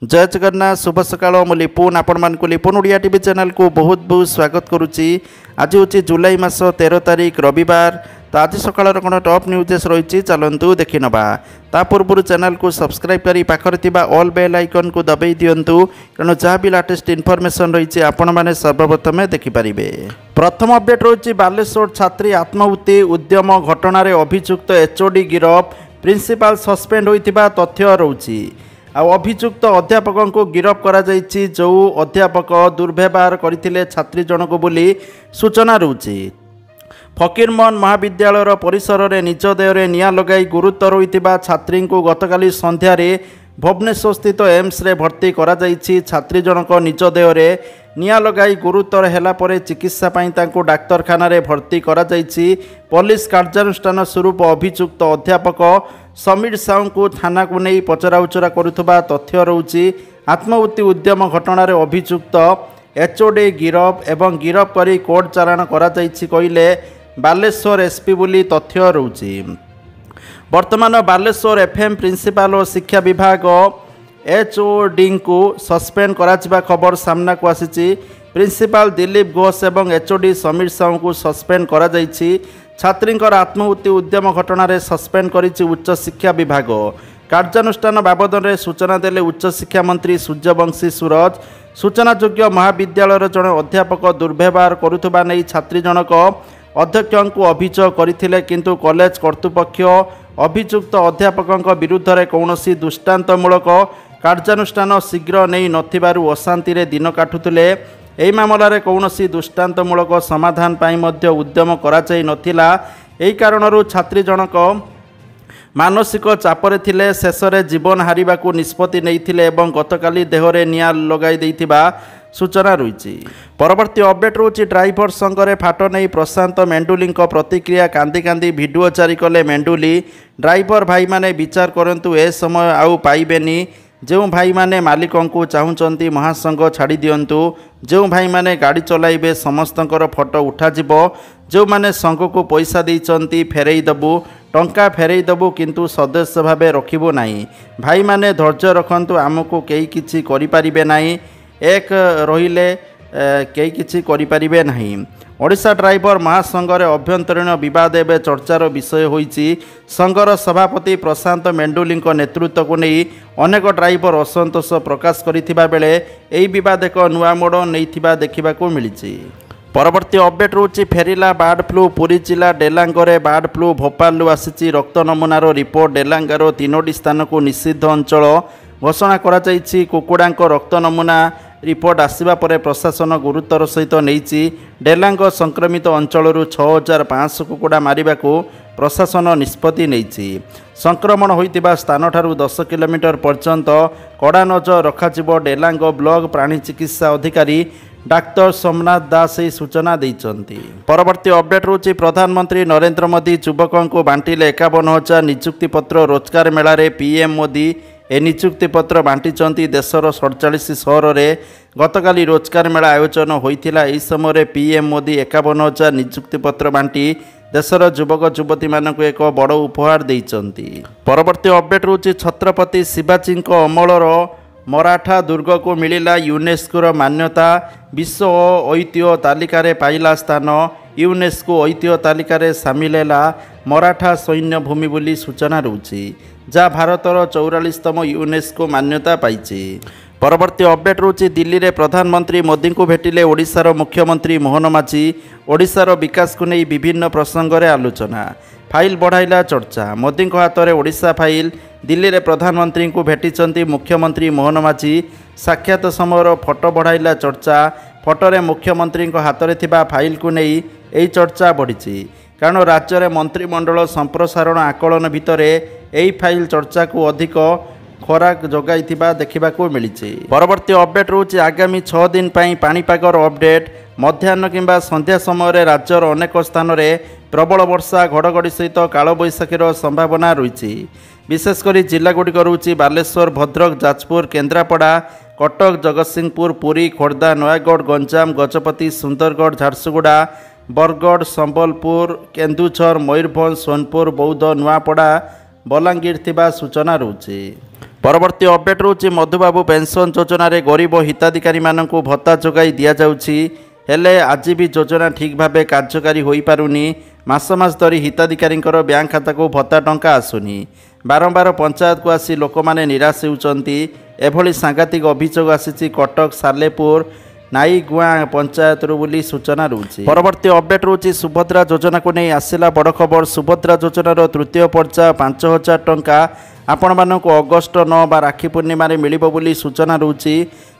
जय जगन्नाथ शुभ सकाळ मु लिपुन आपण लिपुन ओडिया टीवी चैनल को बहुत बहुत स्वागत करुच्ची। आज हूँ जुलाई मास 13 तारिख रविवार। तो आज सकाळ कौन टॉप न्यूज रही चलतु देखि नवा। ता पूर्व चैनल को सब्सक्राइब करी पाखरे ऑल बेल आइकन को दबाई दिंतु कारण जहाँ भी लेटेस्ट इनफॉरमेशन रही आपण मैंने सर्वप्रथम देखिपारे। प्रथम अपडेट रही बालेश्वर छात्री आत्माहुति उद्यम घटना अभियुक्त एचओडी गिरफ प्रिंसिपाल सस्पेंड होता तथ्य रही। अभियुक्त अध्यापक को गिरफ करा जाइछि जो अध्यापक दुर्व्यवहार करथिले छात्री जनक बोली सूचना रहुछि। फकीरमोहन महाविद्यालय परिसर में निज देहरे निआं लगाई गुरुतर होइतिबा छात्री को गतकाली संध्यारे भुवनेश्वर स्थित एम्स रे भर्ती करा जाइछि। छात्री जनक निज देहरे निआं लगाई गुरुतर हैला परे चिकित्सा पई तांको डाक्तरखाना रे भर्ती करा जाइछि। पुलिस कार्यानुष्ठान स्वरूप अभियुक्त अध्यापक समीर साहू को थाना को नहीं पचराउचरा करुवा तथ्य रहुछि। आत्माहुति उद्यम घटना अभियुक्त एचओडी गिरफ एवं गिरफ करी कोर्ट चालाण करा जाइछि कहिले बालेश्वर एसपी बोली तथ्य रहुछि। वर्तमान बालेश्वर एफएम प्रिंसिपाल और शिक्षा विभाग एचओडी को सस्पेंड करा खबर सामना को आसी। प्रिंसिपाल दिलीप घोष एवं एचओडी समीर साहू को सस्पेंड करा जाइछि। छात्री आत्माहुति उद्यम घटना सस्पेंड करिछि उच्च शिक्षा विभाग। कार्यानुष्ठान बाबद में सूचना देले उच्च शिक्षा मंत्री सूर्यवंशी सूरज। सूचनायोग्य महाविद्यालय जड़े अध्यापक दुर्व्यवहार करुवा नहीं छात्री जनक अध्यक्ष को अभियोग करथिले किंतु कॉलेज कर्तृपक्ष अभियुक्त अध्यापक विरुद्ध में कौन दृष्टांतमूलक कार्यानुष्ठान शीघ्र नहीं नथिबारु अशांति रे दिन काटुथिले। एही मामलार कौन दृष्टांतमूलक समाधान पाई मध्य उद्यम कराई नथिला। एही कारणरू छात्री जनक मानसिक चापरे थिले शेष में जीवन हारिबा को निष्पत्ति नैथिले एवं गतकाली देहरे निआं लगाई देइथिबा सूचना रही। परवर्ती अपडेट रोची ड्राइवर संघरे फाट नहीं प्रशांत मेंडुली प्रतिक्रिया कांदी कांदी वीडियो जारी कले मेंडुली। ड्राइवर भाई माने विचार करंतु ए समय आउ पाइबेनी। जो भाई माने मालिक को चाहूँगी महासंघ छाड़ी दिंतु। जो भाई माने गाड़ी चलाइबे समस्तंकर फोटो उठाजिब। जो माने संघ को पैसा देइचंती फेरई दबु टंका फेरई दबु किंतु सदस्य भावे रखिबो नाही। भाई माने धैर्य रखंतु आमको केही किछि करि परिबे नाही। एक रहिले केही किछि करि परिबे नाही। ओडिशा ड्राइवर महासंघर अभ्यंतरीण विवाद एवं चर्चार विषय होइछि। संघर सभापति प्रशांत मेंडुली नेतृत्व को नहीं अनेक ड्राइवर असंतोष प्रकाश करिथिबा बेले एही विवाद एक नुआ मोड़ नैथिबा देखिबाकू मिलिछि। परवर्ती अपडेट रोची फेरिला बार्ड फ्लू पुरी जिला डेलांगरे बार्ड फ्लू भोपाल आसी रक्त नमूनार रिपोर्ट डेलांगार 3टी स्थान को निषिद्ध अंचल घोषणा करा जाइछि। कुकुड़ांक रक्त नमूना रिपोर्ट आसिबा परे प्रशासन गुरुतर सहित नैछि। डेलांग संक्रमित अंचल 6500 कुकुड़ा मारिबाकू प्रशासन निष्पत्ति नैछि। संक्रमण होइतिबा स्थान ठारू 10 किलोमीटर पर्यंत कड़ा नजर रखाजिबो। डेलांग ब्लॉक प्राणी चिकित्सा अधिकारी डाक्टर सोमनाथ दास यह सूचना देइचंती। परवर्ती अपडेट रोची प्रधानमंत्री नरेंद्र मोदी युवकों को बांटिले 51,000 नियुक्ति पत्र। रोजगार मेला रे पीएम मोदी ए नियुक्ति पत्र बांटिचंती। देशर 47 सहर में गतकाली रोजगार मेला आयोजन होइथिला। एही समय पीएम मोदी 51,000 नियुक्ति पत्र बांटी देशर युवक युवती मानक एक बड़ उपहार देइचंती। परवर्ती अपडेट रोची छत्रपति शिवाजी अमलर मराठा दुर्ग को मिलिला यूनेस्को मान्यता। विश्व ऐतिह्य तालिकार पाइला स्थान। यूनेस्को ऐतिह्य तालिकार सामिल है मराठा सैन्य भूमि बोली सूचना रही जहाँ भारतर 44तम यूनेस्को मान्यता पाइछि। परवर्ती अपडेट रोची दिल्ली रे प्रधानमंत्री मोदी को भेटिले ओडिशार मुख्यमंत्री मोहन माझी। ओडिशार विकास को नहीं विभिन्न प्रसंग में आलोचना। फाइल बढ़ाइला चर्चा। मोदी हाथ में ओडिशा फाइल। दिल्ली रे प्रधानमंत्री को भेटिचंती मुख्यमंत्री मोहन माझी। साक्षात समय फोटो बढ़ाइला चर्चा। फोटोरे मुख्यमंत्री हाथ में थिबा फाइल को नहीं यही चर्चा बढ़ी कारण राज्य में मंत्रिमंडल संप्रसारण आकलन भितर यही फाइल चर्चा को अधिक खोराक जगाई देखा मिली। परवर्ती अपडेट रोची आगामी 6 दिन पाणीपागर अपडेट। मध्याह्न किंबा संध्या समय राज्यर अनेक स्थान में प्रबल वर्षा घड़घड़ी सहित कालबैशाखीर संभावना रही। विशेषकर जिलागुड़िक रही बालेश्वर भद्रक जाजपुर केन्द्रापड़ा कटक जगतसिंहपुर पुरी खोर्धा नयागढ़ गंजाम गजपति सुंदरगढ़ झारसुगुड़ा बरगढ़ संबलपुर केन्दुझर मयूरभंज सोनपुर बौद्ध नुआपड़ा बलांगीर थिबा सूचना रही। परवर्ती अपडेट रोचे मधुबाबू पेंशन योजना रे गरीब हिताधिकारी मानक भत्ता जोगाई दि जाउछि हेले आज भी योजना ठीक भाव कार्यकारी हो पारुनी। मास मास धरी हिताधिकारी बैंक खाता को भत्ता टंका आसुनी। बारंबार पंचायत को आसी लोक माने निराश होउचंती। एभली सांघातिक अभियोग आसी कटक सालेपुर नाईगुआ पंचायत बोली सूचना रोचे। परवर्ती अपडेट रोचे सुभद्रा योजना को नहीं आसला बड़ खबर। सुभद्रा योजनार तृतीय पर्याय 5000 टंका आपण मानक अगस्ट 9 बा राखी पूर्णिमा मिलिबो बोली सूचना रोचे।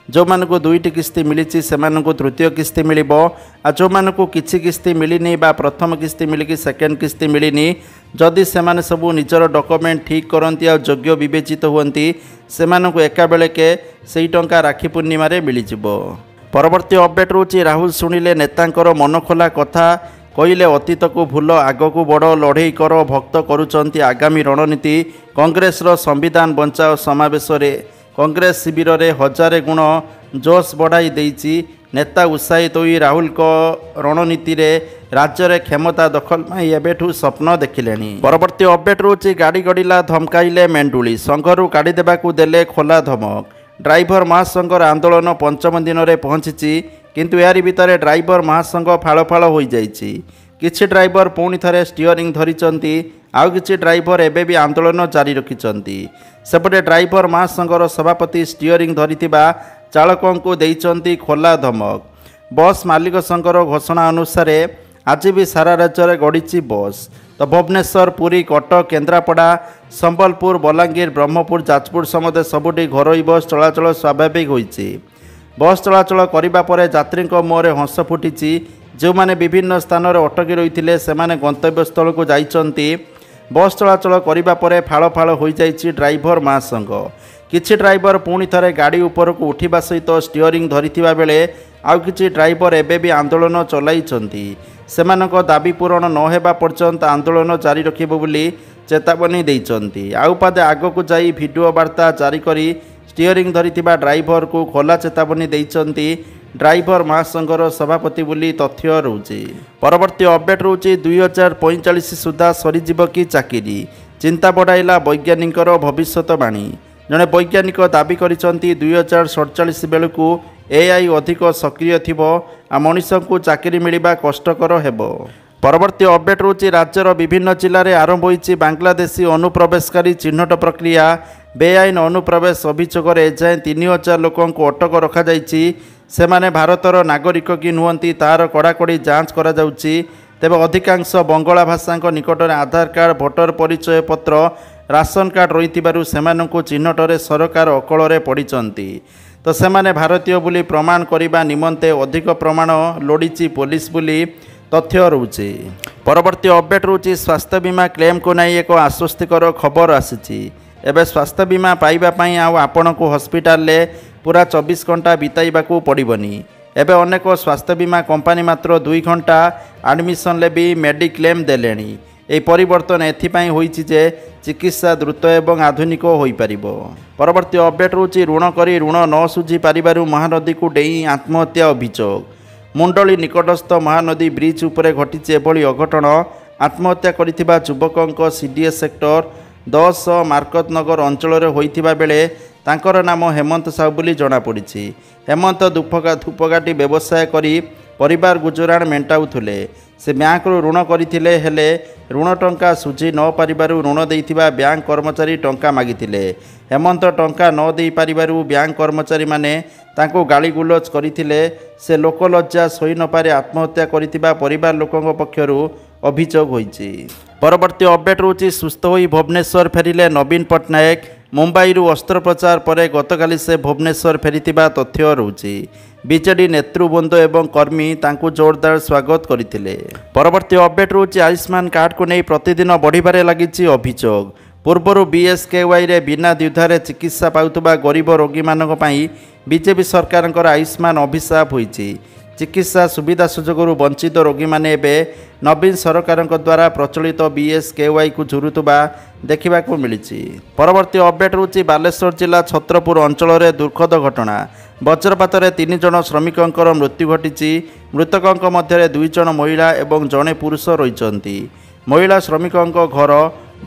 जो मानक दुईटी किस्ती मिली से तृतीय किस्ती मिल आ जो मानक किसी किस्ती मिलनी बा प्रथम किस्ती मिलिकी सेकेंड किस्ती मिलनी जदि से सबू निजर डॉक्यूमेंट ठीक करती आ योग्य विवेचित हुंती से एका बेलके से टंका राखी पूर्णिमा मिल जिवो। परवर्ती अपडेट रोचे राहुल शुणिले नेतांकर मनखोला कथा कहले अतीत को भूल आग को बड़ लड़े कर भक्त करुचंती आगामी रणनीति। कांग्रेस संविधान बचाओ समावेश कांग्रेस शिविर रे हजारे गुण जोश बढ़ाई देइछि। नेता उत्साहित होई राहुल को रणनीति रे राज्य रे क्षमता दखल में एबेठू स्वप्न देखिलेनी। परवर्ती अपडेट रोचे गाड़ी गड़िला धमकाइले मेंडुली संघरू काढ़ी देबाकू देले खोला धमक। ड्राइवर महासंघर आंदोलन पंचम दिन में पहुंची किंतु यारी भितर ड्राइवर महासंघ फाड़ फाड़ हो जाइछि। किछि ड्राइवर पुणी थे स्टीयरिंग धरिचंती आउ किछि ड्राइवर एबे भी आंदोलन जारी रखिचंती। सेपटे ड्राइवर महासंघर सभापति स्टीयरिंग धरिथिबा चालकों को देइचंती खोला धमक। बस मालिक संघर घोषणा अनुसार आज भी सारा राज्य में गड़िछि बस। तो भुवनेश्वर पुरी कटक केन्द्रापड़ा संबलपुर बलांगीर ब्रह्मपुर जाजपुर समेत सबुठी घरोई बस चलाचल स्वाभाविक होइछि। बस चलाचल करिबा परे यात्री मुहरे हंस फुटी। जो माने विभिन्न स्थान में अटकी रही से गंतव्य स्थल को जाइचंती। बस चलाचल करिबा परे फाड़ फाड़ हो जाइछि ड्राइवर महासंघ। किछि ड्राइवर पुणी थे गाड़ी उपर को उठा सहित स्टीयरिंग धरिथिबा बेले आउ किछि ड्राइवर एबे भी आंदोलन चलाइचंती। सेमानक दाबी पूरण न हेबा पर्यंत आंदोलन जारी रखिबो बोली चेतावनी देइचंती। आउ पादे आगकू जाई वीडियो वार्ता जारी करी स्टीयरिंग धरिथिबा ड्राइवर को खोला चेतावनी देइचंती ड्राइवर महासंघर सभापति बोली तथ्य रोचे। परवर्ती अपडेट रोचे 2045 सुधा सरीजिब कि चाकरी चिंता बढ़ाइला वैज्ञानिकर भविष्यवाणी। जड़े वैज्ञानिक दाबी करिसंती 2047 बेलू एआई अधिक सक्रिय थिबो आ मनीष को चाकरी मिलवा कष्टकर हेबो। परवर्ती अपडेट रोचे राज्यर विभिन्न जिले में आरंभ होइछि बांग्लादेशी अनुप्रवेशकारी चिन्हट प्रक्रिया। बेआईन अनुप्रवेश अभियोग एजाएं 3000 लोकों को अटक रखा जाइछि। सेमाने भारतर नागरिक कि नुहंती तार कड़ाकड़ी जांच करा जाउछि। तेबे अधिकांश बंगला भाषा निकट में आधार कार्ड भोटर परिचय पत्र राशन कार्ड रही सेमानंकु चिन्हटरे सरकार अकल पड़िचंती। तो सेमाने भारतीय बोली प्रमाण करने निमंते अधिक प्रमाण लोड़ी पुलिस बोली तथ्य रोचे। परवर्ती अपडेट रोचे स्वास्थ्य बीमा क्लेम को नहीं एक आश्वस्तिकर खबर आसी। एबे स्वास्थ्य बीमा पाइबापी आपण को हस्पिटाल पूरा 24 घंटा बिताइबाकू पड़बनी। एबे अनेक स्वास्थ्य बीमा कंपनी मात्र 2 घंटा एडमिशन ले भी मेडिक्लेम देलेनी। यह परिवर्तन एथिपाई होइछि जे चिकित्सा द्रुत एवं आधुनिक हो पारिबो। परवर्ती अपडेट रोचे ऋण करी ऋण न सुझी पारिबारु महानदी को डेई आत्महत्या अभियोग। मुंडली निकटस्थ महानदी ब्रिज उपरे घटिछि एभली अघटन। आत्महत्या करिथिबा युवकंक सीडीएस सेक्टर 10 मार्कतनगर अंचल होइथिबा बेले तांकर नाम हेमंत साहू बोली जଣା पड़िछि। हेमंत धूपकाठी व्यवसाय करी परिवार गुजराण मेंटाउथुले। से बैंक ऋण करथिले हेले ऋण टंका सुझी न पारिबारु ऋण देइथिबा बैंक कर्मचारी टंका मागिथिले। हेमंत टंका न देई पारिबारु बैंक कर्मचारी माने तांको गाली गुलज करथिले। से लोकलज्जा सही न पारे आत्महत्या करथिबा परिवार लोकंक पक्षरु अभियोग होइछि। परवर्ती अपडेट रोची सुस्थ होई भुवनेश्वर फेरिले नवीन पट्टनायक। मुंबई अस्त्रोपचार पर गतकाली से भुवनेश्वर फेरिथिबा तथ्य रोची। बीजेडी नेतृवृंद एवं कर्मी तांकु जोरदार स्वागत करथिले। परवर्ती अपडेट रोची आयुष्मान कार्ड को नहीं प्रतिदिन बढ़िबारे लागिछि अभियोग। पूर्वर बीएसकेवाई रे बिना द्विधारे चिकित्सा पाउतबा गरीब रोगी मानक पई बीजेपी सरकारଙ୍କର आयुष्मान अभिशाप होइछि। चिकित्सा सुविधा सुजोगरू वंचित रोगी माने एबे नवीन सरकार द्वारा प्रचलित बीएसकेवाई को झुरुतबा देखा मिली। परवर्ती अपडेट रोची बालेश्वर जिला छत्रपुर अंचल में दुर्खद घटना। वज्रपात 3 जन श्रमिकों मृत्यु घटी। मृतकों मध्य 2 जन महिला और जड़े पुरुष रही। महिला श्रमिकों घर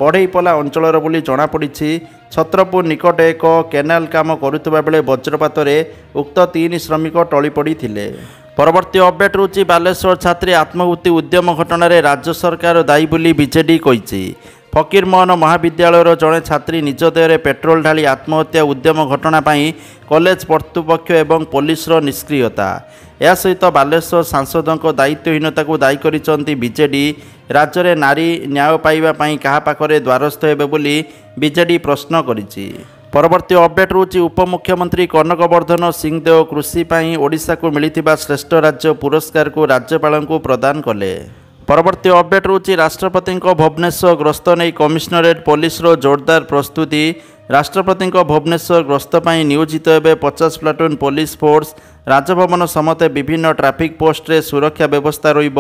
ବଢ଼େଇପଲା ଅଞ୍ଚଳର ବୋଲି ଜଣାପଡ଼ିଛି। ଛତ୍ରପୁର ନିକଟ ଏକ କେନାଲ କାମ କରୁଥିବା ବେଳେ ବଜ୍ରପାତରେ ଉକ୍ତ 3 ଶ୍ରମିକ ଟଳି ପଡ଼ିଥିଲେ। ପରବର୍ତ୍ତୀ ଅପଡେଟ୍ ହେଉଛି ବାଲେଶ୍ୱର ଛାତ୍ରୀ ଆତ୍ମହତ୍ୟା ଉଦ୍ୟମ ଘଟଣାରେ ରାଜ୍ୟ ସରକାର ଦାୟୀ ବୋଲି ବିଜେଡି କହିଛି। ଫକୀରମୋହନ ମହାବିଦ୍ୟାଳୟର ଜଣେ ଛାତ୍ରୀ ନିଜ ଦେହରେ ପେଟ୍ରୋଲ ଢାଳି ଆତ୍ମହତ୍ୟା ଉଦ୍ୟମ ଘଟଣା ପାଇଁ କଲେଜ କର୍ତ୍ତୃପକ୍ଷ ଏବଂ ପୋଲିସର ନିଷ୍କ୍ରିୟତା, ଏହା ସହିତ ବାଲେଶ୍ୱର ସାଂସଦଙ୍କ ଦାୟିତ୍ୱହୀନତାକୁ ଦାୟୀ କରିଛନ୍ତି ବିଜେଡି। ରାଜ୍ୟରେ ନାରୀ ନ୍ୟାୟ ପାଇବା ପାଇଁ କାହା ପାଖରେ ଦ୍ୱାରସ୍ଥ ହେବେ ବୋଲି ବିଜେଡି ପ୍ରଶ୍ନ କରିଛି। ପରବର୍ତ୍ତୀ ଅପଡେଟ୍ ହେଉଛି ଉପମୁଖ୍ୟମନ୍ତ୍ରୀ କନକବର୍ଦ୍ଧନ ସିଂହଦେଓ କୃଷି ପାଇଁ ଓଡ଼ିଶାକୁ ମିଳିଥିବା ଶ୍ରେଷ୍ଠ ରାଜ୍ୟ ପୁରସ୍କାରକୁ ରାଜ୍ୟପାଳଙ୍କୁ ପ୍ରଦାନ କଲେ। ପରବର୍ତ୍ତୀ ଅପଡେଟ୍ ହେଉଛି ରାଷ୍ଟ୍ରପତିଙ୍କ ଭୁବନେଶ୍ୱର ଗସ୍ତ ନେଇ କମିଶନରେଟ୍ ପୋଲିସର ଜୋରଦାର ପ୍ରସ୍ତୁତି। ରାଷ୍ଟ୍ରପତିଙ୍କ ଭୁବନେଶ୍ୱର ଗସ୍ତ ପାଇଁ ନିୟୋଜିତ ହେବେ 50 ପ୍ଲାଟୁନ୍ ପୋଲିସ ଫୋର୍ସ। ରାଜଭବନ ସମେତ ବିଭିନ୍ନ ଟ୍ରାଫିକ୍ ପୋଷ୍ଟରେ ସୁରକ୍ଷା ବ୍ୟବସ୍ଥା ରହିବ।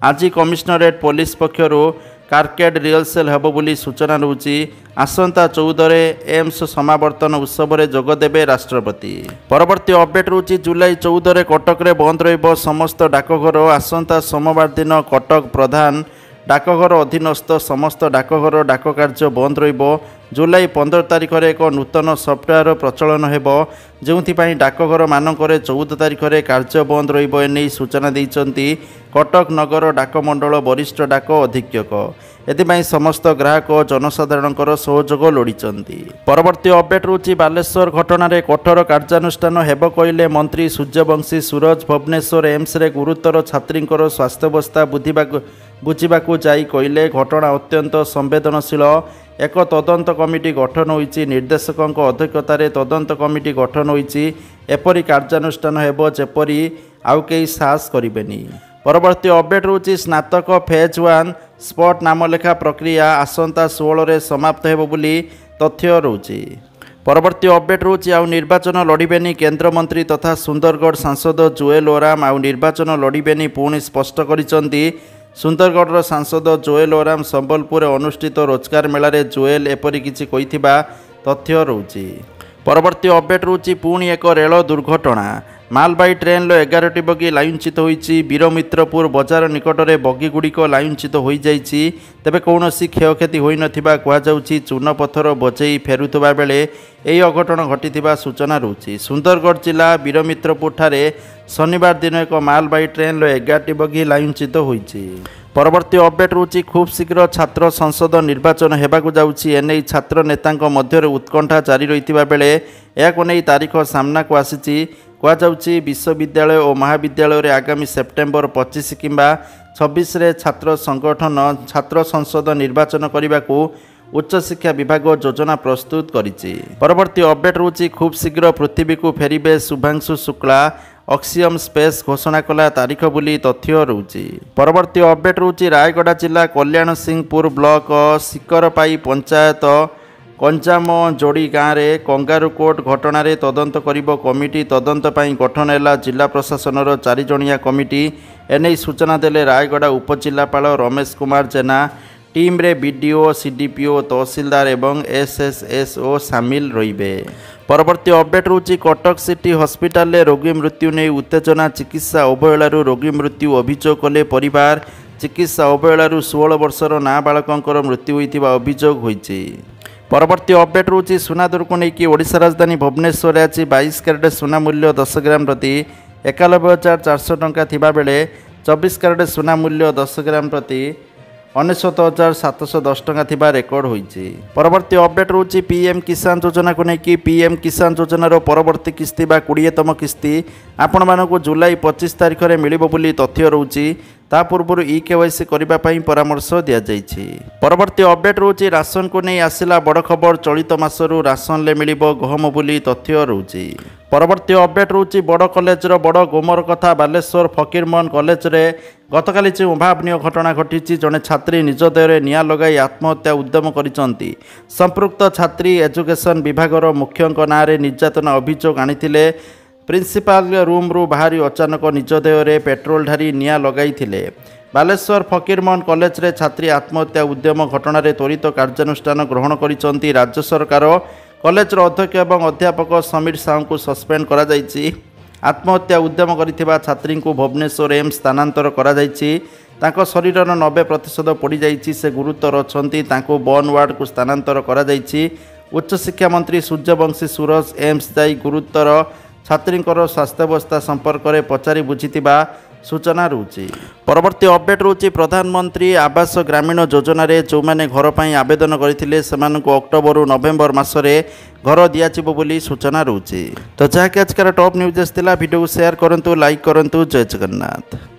ଆଜି କମିଶନରେଟ୍ ପୋଲିସ ପକ୍ଷରୁ କାର୍କେଡ୍ ରିହର୍ସାଲ ହେବ ବୋଲି ସୂଚନା ରହୁଛି। ଆସନ୍ତା 14ରେ ଏମ୍ସ ସମାବର୍ତ୍ତନ ଉତ୍ସବରେ ଯୋଗଦେବେ ରାଷ୍ଟ୍ରପତି। ପରବର୍ତ୍ତୀ ଅପଡେଟ୍ ହେଉଛି ଜୁଲାଇ 14ରେ କଟକରେ ବନ୍ଦ ରହିବ ସମସ୍ତ ଡାକଘର। ଆସନ୍ତା ସୋମବାର ଦିନ କଟକ ପ୍ରଧାନ ଡାକଘର ଅଧୀନସ୍ଥ ସମସ୍ତ ଡାକଘର ଡାକ କାର୍ଯ୍ୟ ବନ୍ଦ ରହିବ। ଜୁଲାଇ 15 ତାରିଖରେ ଏକ ନୂତନ ସଫ୍ଟୱେୟାର ପ୍ରଚଳନ ହେବ, ଯେଉଁଥିପାଇଁ ଡାକଘରମାନଙ୍କରେ 14 ତାରିଖରେ କାର୍ଯ୍ୟ ବନ୍ଦ ରହିବ। ଏନେଇ ସୂଚନା ଦେଇଛନ୍ତି କଟକ ନଗର ଡାକମଣ୍ଡଳ ବରିଷ୍ଠ ଡାକ ଅଧୀକ୍ଷକ। ଏଥିପାଇଁ ସମସ୍ତ ଗ୍ରାହକ ଓ ଜନସାଧାରଣଙ୍କର ସହଯୋଗ ଲୋଡ଼ିଛନ୍ତି। ପରବର୍ତ୍ତୀ ଅପଡେଟ୍ ହେଉଛି ବାଲେଶ୍ୱର ଘଟଣାରେ କଠୋର କାର୍ଯ୍ୟାନୁଷ୍ଠାନ ହେବ କହିଲେ ମନ୍ତ୍ରୀ ସୂର୍ଯ୍ୟବଂଶୀ ସୁରଜ। ଭୁବନେଶ୍ୱର ଏମ୍ସରେ ଗୁରୁତର ଛାତ୍ରୀଙ୍କର ସ୍ୱାସ୍ଥ୍ୟାବସ୍ଥା ବୁଝିବାକୁ ଯାଇ କହିଲେ ଘଟଣା ଅତ୍ୟନ୍ତ ସମ୍ବେଦନଶୀଳ। ଏକ ତଦନ୍ତ କମିଟି ଗଠନ ହୋଇଛି। ନିର୍ଦ୍ଦେଶକଙ୍କ ଅଧ୍ୟକ୍ଷତାରେ ତଦନ୍ତ କମିଟି ଗଠନ ହୋଇଛି। ଏପରି କାର୍ଯ୍ୟାନୁଷ୍ଠାନ ହେବ ଯେପରି ଆଉ କେହି ସାହସ କରିବେନି। ପରବର୍ତ୍ତୀ ଅପଡେଟ୍ ହେଉଛି ସ୍ନାତକ ଫେଜ୍ 1 ସ୍ପଟ୍ ନାମଲେଖା ପ୍ରକ୍ରିୟା ଆସନ୍ତା 16ରେ ସମାପ୍ତ ହେବ ବୋଲି ତଥ୍ୟ ରହୁଛି। ପରବର୍ତ୍ତୀ ଅପଡେଟ୍ ହେଉଛି ଆଉ ନିର୍ବାଚନ ଲଢ଼ିବେନି କେନ୍ଦ୍ରମନ୍ତ୍ରୀ ତଥା ସୁନ୍ଦରଗଡ଼ ସାଂସଦ ଜୁଏଲ ଓରାମ। ଆଉ ନିର୍ବାଚନ ଲଢ଼ିବେନି ପୁଣି ସ୍ପଷ୍ଟ କରିଛନ୍ତି ସୁନ୍ଦରଗଡ଼ର ସାଂସଦ ଜୁଏଲ ଓରାମ। ସମ୍ବଲପୁରରେ ଅନୁଷ୍ଠିତ ରୋଜଗାର ମେଳାରେ ଜୁଏଲ ଏପରି କିଛି କହିଥିବା ତଥ୍ୟ ରହୁଛି। ପରବର୍ତ୍ତୀ ଅପଡେଟ୍ ହେଉଛି ପୁଣି ଏକ ରେଳ ଦୁର୍ଘଟଣା। ମାଲବାହୀ ଟ୍ରେନ୍ର 11ଟି ବଗି ଲାଇନଚ୍ୟୁତ ହୋଇଛି। ବୀରମିତ୍ରପୁର ବଜାର ନିକଟରେ ବଗିଗୁଡ଼ିକ ଲାଇନଚ୍ୟୁତ ହୋଇଯାଇଛି, ତେବେ କୌଣସି କ୍ଷୟକ୍ଷତି ହୋଇନଥିବା କୁହାଯାଉଛି। ଚୂନପଥର ବୋଝେଇ ଫେରୁଥିବା ବେଳେ ଏହି ଅଘଟଣ ଘଟିଥିବା ସୂଚନା ରହୁଛି। ସୁନ୍ଦରଗଡ଼ ଜିଲ୍ଲା ବୀରମିତ୍ରପୁରଠାରେ ଶନିବାର ଦିନ ଏକ ମାଲବାହୀ ଟ୍ରେନ୍ର 11ଟି ବଗି ଲାଇନଚ୍ୟୁତ ହୋଇଛି। ପରବର୍ତ୍ତୀ ଅପଡେଟ୍ ହେଉଛି ଖୁବ୍ ଶୀଘ୍ର ଛାତ୍ର ସଂସଦ ନିର୍ବାଚନ ହେବାକୁ ଯାଉଛି। ଏନେଇ ଛାତ୍ର ନେତାଙ୍କ ମଧ୍ୟରେ ଉତ୍କଣ୍ଠା ଜାରି ରହିଥିବା ବେଳେ ଏହାକୁ ନେଇ ତାରିଖ ସାମ୍ନାକୁ ଆସିଛି। କୁହାଯାଉଛି ବିଶ୍ୱବିଦ୍ୟାଳୟ ଓ ମହାବିଦ୍ୟାଳୟରେ ଆଗାମୀ ସେପ୍ଟେମ୍ବର 25 କିମ୍ବା 26ରେ ଛାତ୍ର ସଂଗଠନ ଛାତ୍ର ସଂସଦ ନିର୍ବାଚନ କରିବାକୁ ଉଚ୍ଚଶିକ୍ଷା ବିଭାଗ ଯୋଜନା ପ୍ରସ୍ତୁତ କରିଛି। ପରବର୍ତ୍ତୀ ଅପଡେଟ୍ ହେଉଛି ଖୁବ୍ ଶୀଘ୍ର ପୃଥିବୀକୁ ଫେରିବେ ଶୁଭାଂଶୁ ଶୁକ୍ଲା। ଅକ୍ସିୟମ୍ ସ୍ପେସ୍ ଘୋଷଣା କଲା ତାରିଖ ବୋଲି ତଥ୍ୟ ରହୁଛି। ପରବର୍ତ୍ତୀ ଅପଡେଟ୍ ହେଉଛି ରାୟଗଡ଼ା ଜିଲ୍ଲା କଲ୍ୟାଣ ସିଂହପୁର ବ୍ଲକ ଶିକରପାଇ ପଞ୍ଚାୟତ କଞ୍ଜାମ ଯୋଡ଼ି ଗାଁରେ କଙ୍ଗାରୁ କୋର୍ଟ ଘଟଣାରେ ତଦନ୍ତ କରିବ କମିଟି। ତଦନ୍ତ ପାଇଁ ଗଠନ ହେଲା ଜିଲ୍ଲା ପ୍ରଶାସନର 4 ଜଣିଆ କମିଟି। ଏନେଇ ସୂଚନା ଦେଲେ ରାୟଗଡ଼ା ଉପଜିଲ୍ଲାପାଳ ରମେଶ କୁମାର ଜେନା। ଟିମ୍ରେ ବିଡିଓ, ସିଡିପିଓ, ତହସିଲଦାର ଏବଂ ଏସ୍ଏସ୍ଏସ୍ଓ ସାମିଲ ରହିବେ। ପରବର୍ତ୍ତୀ ଅପଡେଟ୍ ହେଉଛି କଟକ ସିଟି ହସ୍ପିଟାଲରେ ରୋଗୀ ମୃତ୍ୟୁ ନେଇ ଉତ୍ତେଜନା। ଚିକିତ୍ସା ଅବହେଳାରୁ ରୋଗୀ ମୃତ୍ୟୁ ଅଭିଯୋଗ କଲେ ପରିବାର। ଚିକିତ୍ସା ଅବହେଳାରୁ 16 ବର୍ଷର ନାବାଳକଙ୍କର ମୃତ୍ୟୁ ହୋଇଥିବା ଅଭିଯୋଗ ହୋଇଛି। ପରବର୍ତ୍ତୀ ଅପଡେଟ୍ ହେଉଛି ସୁନା ଦରକୁ ନେଇକି ଓଡ଼ିଶା ରାଜଧାନୀ ଭୁବନେଶ୍ୱରରେ ଆଜି 22 କ୍ୟାରେଟ୍ ସୁନା ମୂଲ୍ୟ 10 ଗ୍ରାମ ପ୍ରତି 91,400 ଟଙ୍କା ଥିବାବେଳେ 24 କ୍ୟାରେଟ୍ ସୁନା ମୂଲ୍ୟ 10 ଗ୍ରାମ ପ୍ରତି 99,710 ଟଙ୍କା ଥିବା ରେକର୍ଡ ହୋଇଛି। ପରବର୍ତ୍ତୀ ଅପଡେଟ୍ ହେଉଛି ପିଏମ୍ କିଷାନ ଯୋଜନାକୁ ନେଇକି ପିଏମ୍ କିଷାନ ଯୋଜନାର ପରବର୍ତ୍ତୀ କିସ୍ତି ବା 20ତମ କିସ୍ତି ଆପଣମାନଙ୍କୁ ଜୁଲାଇ 25 ତାରିଖରେ ମିଳିବ ବୋଲି ତଥ୍ୟ ରହୁଛି। ତା ପୂର୍ବରୁ ଇକେୱାଇସି କରିବା ପାଇଁ ପରାମର୍ଶ ଦିଆଯାଇଛି। ପରବର୍ତ୍ତୀ ଅପଡେଟ୍ ହେଉଛି ରାସନକୁ ନେଇ ଆସିଲା ବଡ଼ ଖବର। ଚଳିତ ମାସରୁ ରାସନରେ ମିଳିବ ଗହମ ବୋଲି ତଥ୍ୟ ରହୁଛି। ପରବର୍ତ୍ତୀ ଅପଡେଟ୍ ହେଉଛି ବଡ଼ କଲେଜର ବଡ଼ ଗୁମର କଥା। ବାଲେଶ୍ୱର ଫକୀରମୋହନ କଲେଜରେ ଗତକାଲି ଯେଉଁ ଅଭାବନୀୟ ଘଟଣା ଘଟିଛି, ଜଣେ ଛାତ୍ରୀ ନିଜ ଦେହରେ ନିଆଁ ଲଗାଇ ଆତ୍ମହତ୍ୟା ଉଦ୍ୟମ କରିଛନ୍ତି। ସମ୍ପୃକ୍ତ ଛାତ୍ରୀ ଏଜୁକେସନ୍ ବିଭାଗର ମୁଖ୍ୟଙ୍କ ନାଁରେ ନିର୍ଯାତନା ଅଭିଯୋଗ ଆଣିଥିଲେ। ପ୍ରିନ୍ସିପାଲ ରୁମ୍ରୁ ବାହାରି ଅଚାନକ ନିଜ ଦେହରେ ପେଟ୍ରୋଲ ଢାରି ନିଆଁ ଲଗାଇଥିଲେ। ବାଲେଶ୍ୱର ଫକୀରମୋହନ କଲେଜରେ ଛାତ୍ରୀ ଆତ୍ମହତ୍ୟା ଉଦ୍ୟମ ଘଟଣାରେ ତ୍ୱରିତ କାର୍ଯ୍ୟାନୁଷ୍ଠାନ ଗ୍ରହଣ କରିଛନ୍ତି ରାଜ୍ୟ ସରକାର। କଲେଜର ଅଧ୍ୟକ୍ଷ ଏବଂ ଅଧ୍ୟାପକ ସମୀର ସାହୁଙ୍କୁ ସସ୍ପେଣ୍ଡ କରାଯାଇଛି। ଆତ୍ମହତ୍ୟା ଉଦ୍ୟମ କରିଥିବା ଛାତ୍ରୀଙ୍କୁ ଭୁବନେଶ୍ୱର ଏମ୍ସ ସ୍ଥାନାନ୍ତର କରାଯାଇଛି। ତାଙ୍କ ଶରୀରର 90% ପୋଡ଼ିଯାଇଛି। ସେ ଗୁରୁତର ଅଛନ୍ତି। ତାଙ୍କୁ ବର୍ନ ୱାର୍ଡକୁ ସ୍ଥାନାନ୍ତର କରାଯାଇଛି। ଉଚ୍ଚଶିକ୍ଷା ମନ୍ତ୍ରୀ ସୂର୍ଯ୍ୟବଂଶୀ ସୁରଜ ଏମ୍ସ ଯାଇ ଗୁରୁତର ଛାତ୍ରୀଙ୍କର ସ୍ୱାସ୍ଥ୍ୟାବସ୍ଥା ସମ୍ପର୍କରେ ପଚାରି ବୁଝିଥିବା ସୂଚନା ରହୁଛି। ପରବର୍ତ୍ତୀ ଅପଡେଟ୍ ରହୁଛି ପ୍ରଧାନମନ୍ତ୍ରୀ ଆବାସ ଗ୍ରାମୀଣ ଯୋଜନାରେ ଯେଉଁମାନେ ଘର ପାଇଁ ଆବେଦନ କରିଥିଲେ ସେମାନଙ୍କୁ ଅକ୍ଟୋବରରୁ ନଭେମ୍ବର ମାସରେ ଘର ଦିଆଯିବ ବୋଲି ସୂଚନା ରହୁଛି। ତ ଯାହାକି ଆଜିକାର ଟପ୍ ନ୍ୟୁଜ୍ ଆସିଥିଲା। ଭିଡ଼ିଓକୁ ସେୟାର କରନ୍ତୁ, ଲାଇକ୍ କରନ୍ତୁ। ଜୟ ଜଗନ୍ନାଥ।